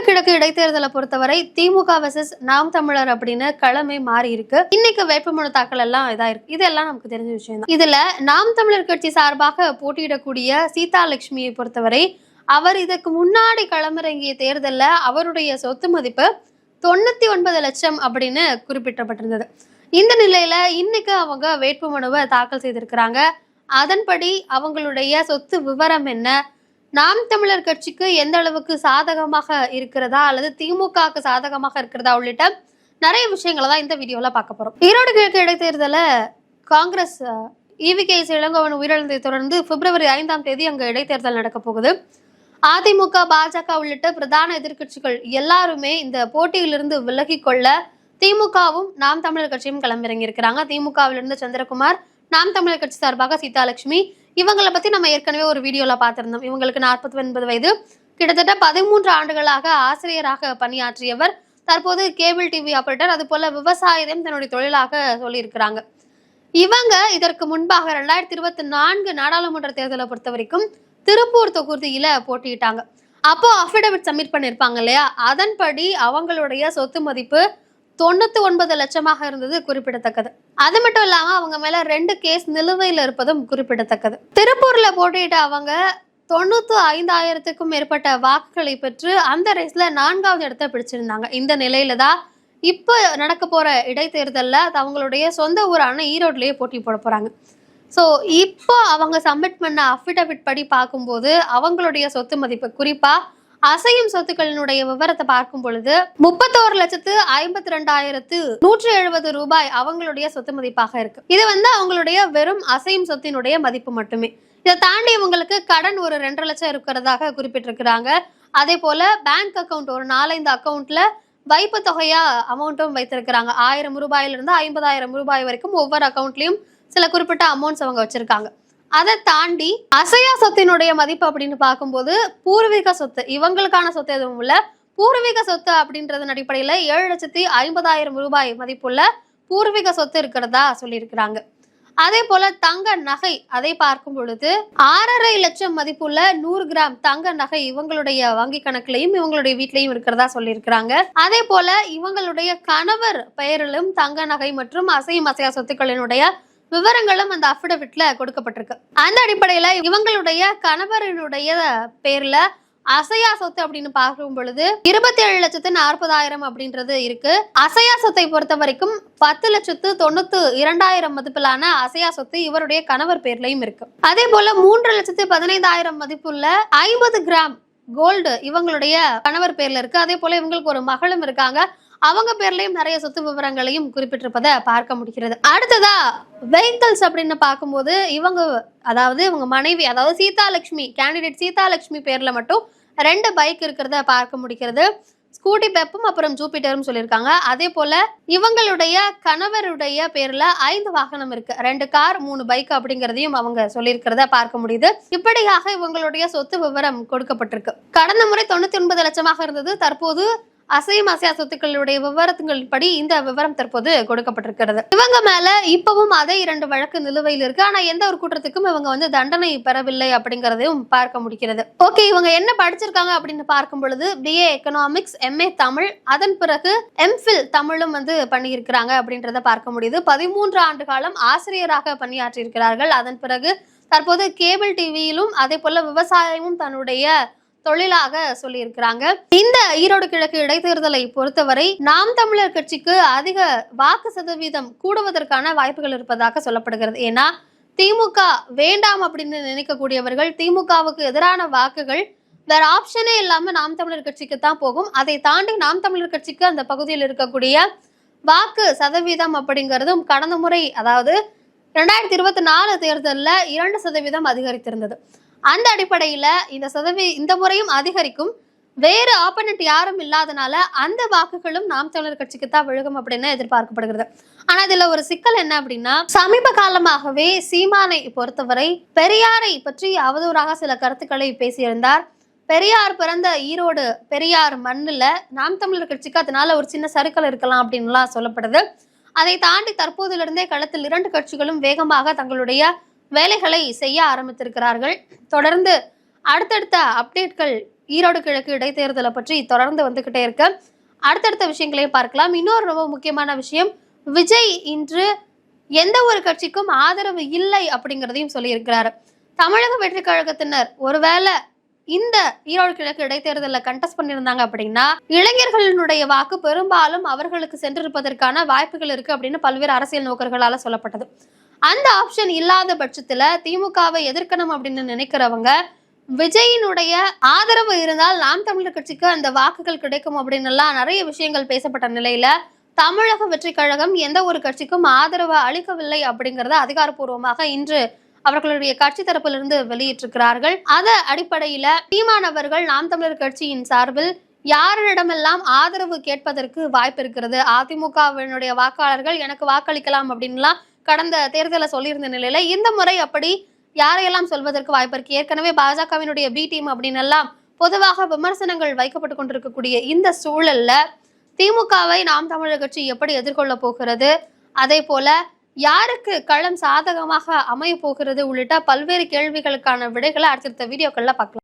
கிழக்கு இடைத்தேர்தலை பொறுத்தவரை திமுக வெர்சஸ் நாம் தமிழர் அப்படின்னு களமே மாறி இருக்கு. இன்னைக்கு வேட்புமனு தாக்கல் எல்லாம் இதாயிருக்கு. இதெல்லாம் நமக்கு தெரிஞ்ச விஷயம் தான். இதுல நாம் தமிழர் கட்சி சார்பாக போட்டியிடக்கூடிய சீதாலட்சுமியை பொறுத்தவரை அவர் இதற்கு முன்னாடி களமிறங்கிய தேர்தல்ல அவருடைய சொத்து மதிப்பு 99 லட்சம் அப்படின்னு குறிப்பிடப்பட்டிருந்தது. இந்த நிலையில இன்னைக்கு அவங்க வேட்புமனுவை தாக்கல் செய்திருக்கிறாங்க. அதன்படி அவங்களுடைய சொத்து விவரம் என்ன, நாம் தமிழர் கட்சிக்கு எந்த அளவுக்கு சாதகமாக இருக்கிறதா அல்லது திமுகவுக்கு சாதகமாக இருக்கிறதா உள்ளிட்ட நிறைய விஷயங்களை தான் இந்த வீடியோல பார்க்க போறோம். ஈரோடு கிழக்கு இடைத்தேர்தல காங்கிரஸ் EV.K.S. இளங்கோவன் உயிரிழந்ததை தொடர்ந்து February 5ஆம் தேதி அங்க இடைத்தேர்தல் நடக்க போகுது. அதிமுக, பாஜக உள்ளிட்ட பிரதான எதிர்கட்சிகள் எல்லாருமே இந்த போட்டியிலிருந்து விலகி கொள்ள திமுகவும் நாம் தமிழர் கட்சியும் களமிறங்கி இருக்கிறாங்க. திமுகவிலிருந்து சந்திரகுமார், நாம் தமிழர் கட்சி சார்பாக சீதாலட்சுமி, இவங்களை பத்தி நம்ம ஏற்கனவே ஒரு வீடியோல பார்த்திருந்தோம். இவங்களுக்கு 49 வயது, கிட்டத்தட்ட 13 ஆண்டுகளாக ஆசிரியராக பணியாற்றியவர். தற்போது கேபிள் டிவி ஆபரேட்டர், அது போல விவசாயத்தையும் தன்னுடைய தொழிலாக சொல்லியிருக்கிறாங்க. இவங்க இதற்கு முன்பாக 2024 நாடாளுமன்ற தேர்தலை பொறுத்த வரைக்கும் திருப்பூர் தொகுதியில போட்டியிட்டாங்க. அப்போ அஃபிடவிட் சப்மிட் பண்ணிருப்பாங்க இல்லையா, அதன்படி அவங்களுடைய சொத்து மதிப்பு 99 லட்சமாக இருந்தது குறிப்பிடத்தக்கது. அது மட்டும் இல்லாம அவங்க மேல 2 கேஸ் நிலுவையில் இருப்பதும் குறிப்பிடத்தக்கது. திருப்பூர்ல போட்டியிட்ட அவங்க 95,000க்கும் மேற்பட்ட வாக்குகளை பெற்று அந்த ரேஸ்ல 4வது இடத்தை பிடிச்சிருந்தாங்க. இந்த நிலையில தான் இப்ப நடக்க போற இடைத்தேர்தல்ல அவங்களுடைய சொந்த ஊரான ஈரோட்லயே போட்டி போட போறாங்க. ஸோ இப்போ அவங்க சப்மிட் பண்ண அஃபிடவிட் படி பார்க்கும்போது அவங்களுடைய சொத்து மதிப்பு, குறிப்பா அசையும் சொத்துக்களினுடைய விவரத்தை பார்க்கும் பொழுது 31,52,170 ரூபாய் அவங்களுடைய சொத்து மதிப்பாக இருக்கு. இது அவங்களுடைய வெறும் அசையும் சொத்தினுடைய மதிப்பு மட்டுமே. இதை தாண்டி இவங்களுக்கு கடன் ஒரு 2 லட்சம் இருக்கிறதாக குறிப்பிட்டிருக்கிறாங்க. அதே போல பேங்க் அக்கௌண்ட் ஒரு 4-5 அக்கௌண்ட்ல வைப்பு தொகையா அமௌண்ட்டும் வைத்திருக்கிறாங்க. 1000 ரூபாயிலிருந்து 50,000 ரூபாய் வரைக்கும் ஒவ்வொரு அக்கௌண்ட்லயும் சில குறிப்பிட்ட அமௌண்ட்ஸ் அவங்க வச்சிருக்காங்க. அதை தாண்டி அசையா சொத்தினுடைய மதிப்பு அப்படின்னு பார்க்கும்போது பூர்வீக சொத்து, இவங்களுக்கான சொத்து எதுவும் இல்ல, பூர்வீக சொத்து அப்படின்றதன் அடிப்படையில 7,50,000 ரூபாய் மதிப்புள்ள பூர்வீக சொத்து இருக்கிறதா சொல்லியிருக்கிறாங்க. அதே போல தங்க நகை, அதை பார்க்கும் பொழுது 6,50,000 லட்சம் மதிப்புள்ள 100 கிராம் தங்க நகை இவங்களுடைய வங்கி கணக்குலையும் இவங்களுடைய வீட்லயும் இருக்கிறதா சொல்லியிருக்கிறாங்க. அதே போல இவங்களுடைய கணவர் பெயரிலும் தங்க நகை மற்றும் அசையும் அசையா சொத்துக்களினுடைய விவரங்களும் அந்த அஃபிடவிட்ல கொடுக்கப்பட்டிருக்கு. அந்த அடிப்படையில இவங்களுடைய கணவரினுடைய பேர்ல அசையா சொத்து அப்படின்னு பார்க்கும் பொழுது 27,40,000 அப்படின்றது இருக்கு. அசையா சொத்தை பொறுத்த வரைக்கும் 10,92,200 மதிப்பிலான அசையா சொத்து இவருடைய கணவர் பேர்லயும் இருக்கு. அதே போல 3,15,000 மதிப்புள்ள 50 கிராம் கோல்டு இவங்களுடைய கணவர் பேர்ல இருக்கு. அதே போல இவங்களுக்கு ஒரு மகளும் இருக்காங்க. அவங்க பேர்லயும் நிறைய சொத்து விவரங்களையும் குறிப்பிட்டிருப்பதை பார்க்க முடிகிறது. அடுத்ததா வெஹிக்கிள்ஸ் அப்படின்னு பார்க்கும்போது இவங்க மனைவி, அதாவது சீதாலட்சுமி, கேண்டிடேட் சீதாலட்சுமி பேர்ல மட்டும் 2 பைக் இருக்கிறத பார்க்க முடிகிறது. ஸ்கூட்டி பெப்பும் அப்புறம் ஜூபிட்டரும் சொல்லியிருக்காங்க. அதே போல இவங்களுடைய கணவருடைய பேர்ல 5 வாகனம் இருக்கு, 2 கார் 3 பைக் அப்படிங்கிறதையும் அவங்க சொல்லியிருக்கிறத பார்க்க முடியுது. இப்படியாக இவங்களுடைய சொத்து விவரம் கொடுக்கப்பட்டிருக்கு. கடந்த முறை 99 லட்சமாக இருந்தது. தற்போது அசையும் அசையா சொத்துக்களுடைய விவரத்தின் படி இந்த விவரம் தற்போது கொடுக்கப்பட்டிருக்கிறது. இவங்க மேல இப்பவும் அதே 2 வழக்கு நிலுவையில் இருக்கு. ஆனா எந்த ஒரு குற்றத்துக்கும் இவங்க தண்டனை பெறவில்லை அப்படிங்கறதையும் பார்க்க முடிகிறது. ஓகே, இவங்க என்ன படிச்சிருக்காங்க அப்படின்னு பார்க்கும் பொழுது BA எக்கனாமிக்ஸ், MA தமிழ், அதன் பிறகு MPhil தமிழும் பண்ணியிருக்கிறாங்க அப்படின்றத பார்க்க முடியுது. 13 ஆண்டு காலம் ஆசிரியராக பணியாற்றி இருக்கிறார்கள். அதன் பிறகு தற்போது கேபிள் டிவியிலும் அதே போல விவசாயமும் தன்னுடைய தொழிலாக சொல்லியிருக்கிறாங்க. இந்த ஈரோடு கிழக்கு இடைத்தேர்தலை பொறுத்தவரை நாம் தமிழர் கட்சிக்கு அதிக வாக்கு சதவீதம் கூடுவதற்கான வாய்ப்புகள் இருப்பதாக சொல்லப்படுகிறது. ஏன்னா திமுக வேண்டாம் அப்படின்னு நினைக்கக்கூடியவர்கள், திமுகவுக்கு எதிரான வாக்குகள் வேற ஆப்ஷனே இல்லாம நாம் தமிழர் கட்சிக்கு தான் போகும். அதை தாண்டி நாம் தமிழர் கட்சிக்கு அந்த பகுதியில் இருக்கக்கூடிய வாக்கு சதவீதம் அப்படிங்கிறதும் கடந்த முறை, அதாவது 2024 தேர்தலில் 2% அதிகரித்திருந்தது. அந்த அடிப்படையில இந்த முறையும் அதிகரிக்கும். வேறு ஆப்போனன்ட் யாரும் இல்லாதனால அந்த வாக்குகளும் நாம் தமிழர் கட்சிக்கு தான் விழுகும் அப்படின்னு எதிர்பார்க்கப்படுகிறது. ஆனா இதுல ஒரு சிக்கல் என்ன அப்படின்னா, சமீப காலமாகவே சீமானை பொறுத்தவரை பெரியாரை பற்றி அவதூறாக சில கருத்துக்களை பேசியிருந்தார். பெரியார் பிறந்த ஈரோடு பெரியார் மண்ணுல நாம் தமிழர் கட்சிக்கு அதனால ஒரு சின்ன சறுக்கல் இருக்கலாம் அப்படின்லாம் சொல்லப்படுது. அதை தாண்டி தற்போதிலிருந்தே களத்தில் 2 கட்சிகளும் வேகமாக தங்களுடைய வேலைகளை செய்ய ஆரம்பித்திருக்கிறார்கள். தொடர்ந்து அடுத்தடுத்த அப்டேட்கள் ஈரோடு கிழக்கு இடைத்தேர்தலை பற்றி தொடர்ந்து வந்துகிட்டே இருக்கு. அடுத்தடுத்த விஷயங்களையும் பார்க்கலாம். இன்னொரு ரொம்ப முக்கியமான விஷயம், விஜய் இன்று எந்த ஒரு கட்சிக்கும் ஆதரவு இல்லை அப்படிங்கிறதையும் சொல்லியிருக்கிறாரு. தமிழக வெற்றி கழகத்தினர் ஒருவேளை இந்த ஈரோடு கிழக்கு இடைத்தேர்தலில் கண்டெஸ்ட் பண்ணியிருந்தாங்க அப்படின்னா இளைஞர்களினுடைய வாக்கு பெரும்பாலும் அவர்களுக்கு சென்றிருப்பதற்கான வாய்ப்புகள் இருக்கு அப்படின்னு பல்வேறு அரசியல் நோக்கர்களால சொல்லப்பட்டது. அந்த ஆப்ஷன் இல்லாத பட்சத்துல திமுகவை எதிர்க்கணும் அப்படின்னு நினைக்கிறவங்க விஜயினுடைய ஆதரவு இருந்தால் நாம் தமிழர் கட்சிக்கு அந்த வாக்குகள் கிடைக்கும் அப்படின்னு எல்லாம் நிறைய விஷயங்கள் பேசப்பட்ட நிலையில தமிழக வெற்றி கழகம் எந்த ஒரு கட்சிக்கும் ஆதரவு அளிக்கவில்லை அப்படிங்கறத அதிகாரப்பூர்வமாக இன்று அவர்களுடைய கட்சி தரப்பிலிருந்து வெளியிட்டிருக்கிறார்கள். அத அடிப்படையில சீமானவர்கள் நாம் தமிழர் கட்சியின் சார்பில் யாரிடமெல்லாம் ஆதரவு கேட்பதற்கு வாய்ப்பு இருக்கிறது, அதிமுகவினுடைய வாக்காளர்கள் எனக்கு வாக்களிக்கலாம் அப்படின்லாம் கடந்த தேர்தலை சொல்லியிருந்த நிலையில இந்த முறை அப்படி யாரையெல்லாம் சொல்வதற்கு வாய்ப்பு இருக்கு. ஏற்கனவே பாஜகவினுடைய பி டீம் அப்படின்னு எல்லாம் பொதுவாக விமர்சனங்கள் வைக்கப்பட்டு கொண்டிருக்கக்கூடிய இந்த சூழல்ல திமுகவை நாம் தமிழர் கட்சி எப்படி எதிர்கொள்ள போகிறது, அதே போல யாருக்கு களம் சாதகமாக அமைய போகிறது உள்ளிட்ட பல்வேறு கேள்விகளுக்கான விடைகளை அடுத்தடுத்த வீடியோக்கள்ல பார்க்கலாம்.